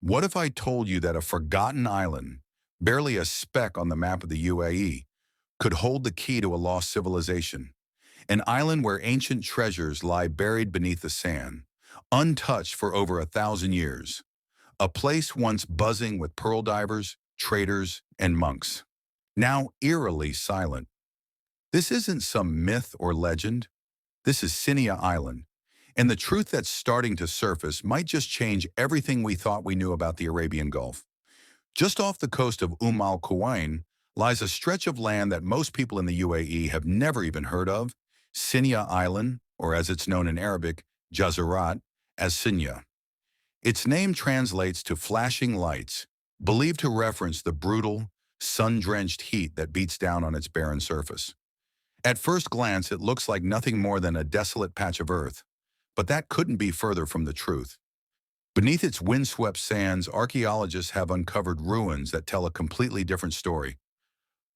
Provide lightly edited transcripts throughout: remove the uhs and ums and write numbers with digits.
What if I told you that a forgotten island, barely a speck on the map of the UAE, could hold the key to a lost civilization? An island where ancient treasures lie buried beneath the sand, untouched for over 1,000 years. A place once buzzing with pearl divers, traders, and monks. Now eerily silent. This isn't some myth or legend. This is Siniyah Island. And the truth that's starting to surface might just change everything we thought we knew about the Arabian Gulf. Just off the coast of Al Quwain lies a stretch of land that most people in the UAE have never even heard of, Siniyah Island, or as it's known in Arabic, Jazarat, as Siniya. Its name translates to flashing lights, believed to reference the brutal, sun-drenched heat that beats down on its barren surface. At first glance, it looks like nothing more than a desolate patch of earth, but that couldn't be further from the truth. Beneath its windswept sands, archaeologists have uncovered ruins that tell a completely different story,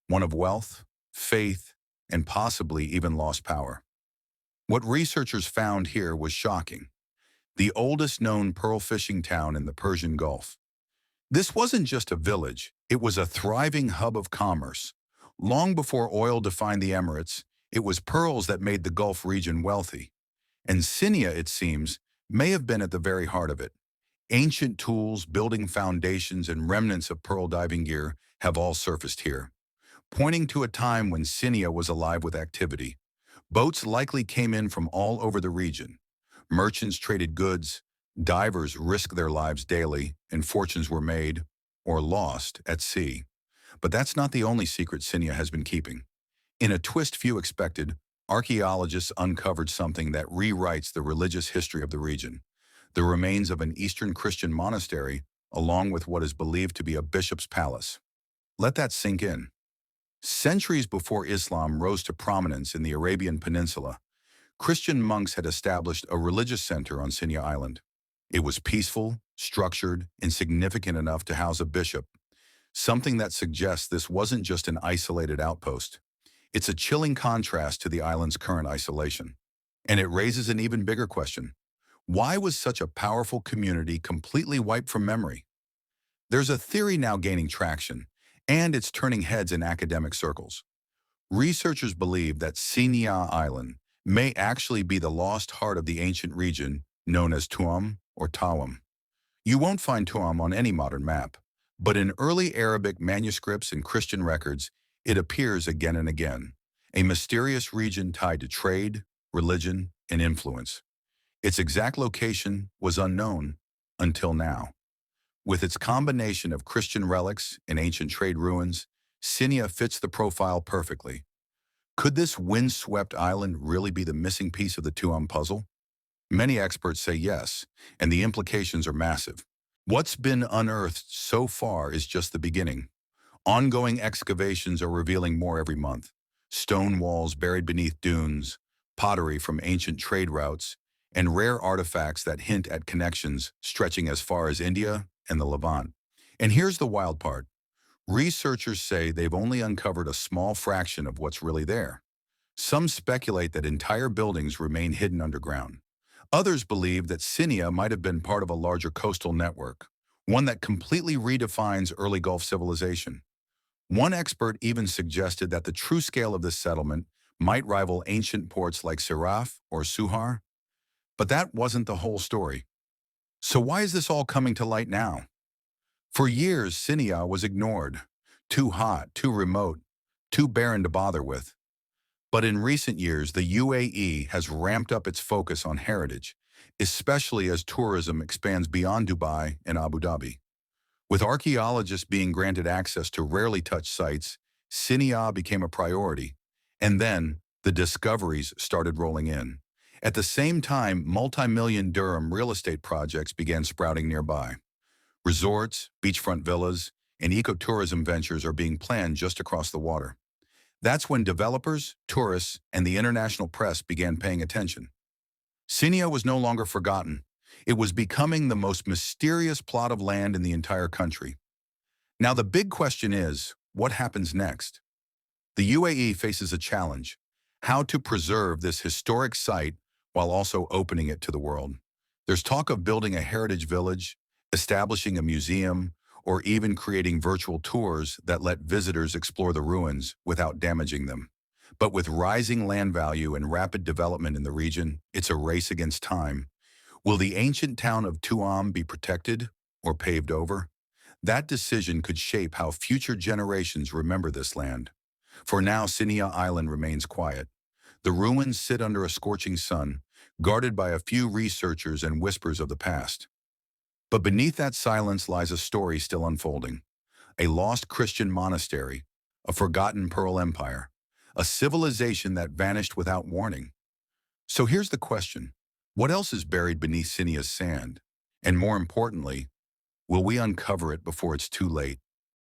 one of wealth, faith, and possibly even lost power. What researchers found here was shocking. The oldest known pearl fishing town in the Persian Gulf. This wasn't just a village, it was a thriving hub of commerce. Long before oil defined the Emirates, it was pearls that made the Gulf region wealthy. And Siniya, it seems, may have been at the very heart of it. Ancient tools, building foundations, and remnants of pearl diving gear have all surfaced here, pointing to a time when Siniya was alive with activity. Boats likely came in from all over the region. Merchants traded goods, divers risked their lives daily, and fortunes were made, or lost, at sea. But that's not the only secret Siniya has been keeping. In a twist few expected, archaeologists uncovered something that rewrites the religious history of the region. The remains of an Eastern Christian monastery, along with what is believed to be a bishop's palace. Let that sink in. Centuries before Islam rose to prominence in the Arabian Peninsula, Christian monks had established a religious center on Siniyah Island. It was peaceful, structured, and significant enough to house a bishop, something that suggests this wasn't just an isolated outpost. It's a chilling contrast to the island's current isolation. And it raises an even bigger question. Why was such a powerful community completely wiped from memory? There's a theory now gaining traction, and it's turning heads in academic circles. Researchers believe that Siniyah Island may actually be the lost heart of the ancient region known as Tuam or Tawam. You won't find Tuam on any modern map, but in early Arabic manuscripts and Christian records, it appears again and again, a mysterious region tied to trade, religion, and influence. Its exact location was unknown until now. With its combination of Christian relics and ancient trade ruins, Siniya fits the profile perfectly. Could this windswept island really be the missing piece of the Tuam puzzle? Many experts say yes, and the implications are massive. What's been unearthed so far is just the beginning. Ongoing excavations are revealing more every month. Stone walls buried beneath dunes, pottery from ancient trade routes, and rare artifacts that hint at connections stretching as far as India and the Levant. And here's the wild part. Researchers say they've only uncovered a small fraction of what's really there. Some speculate that entire buildings remain hidden underground. Others believe that Siniya might have been part of a larger coastal network, one that completely redefines early Gulf civilization. One expert even suggested that the true scale of this settlement might rival ancient ports like Siraf or Suhar. But that wasn't the whole story. So why is this all coming to light now? For years, Siniya was ignored. Too hot, too remote, too barren to bother with. But in recent years, the UAE has ramped up its focus on heritage, especially as tourism expands beyond Dubai and Abu Dhabi. With archaeologists being granted access to rarely touched sites, Siniya became a priority. And then, the discoveries started rolling in. At the same time, multi-million dirham real estate projects began sprouting nearby. Resorts, beachfront villas, and ecotourism ventures are being planned just across the water. That's when developers, tourists, and the international press began paying attention. Siniya was no longer forgotten. It was becoming the most mysterious plot of land in the entire country. Now the big question is, what happens next? The UAE faces a challenge: how to preserve this historic site while also opening it to the world. There's talk of building a heritage village, establishing a museum, or even creating virtual tours that let visitors explore the ruins without damaging them. But with rising land value and rapid development in the region, it's a race against time. Will the ancient town of Tuam be protected or paved over? That decision could shape how future generations remember this land. For now, Siniyah Island remains quiet. The ruins sit under a scorching sun, guarded by a few researchers and whispers of the past. But beneath that silence lies a story still unfolding. A lost Christian monastery, a forgotten Pearl Empire, a civilization that vanished without warning. So here's the question. What else is buried beneath Siniyah's sand? And more importantly, will we uncover it before it's too late?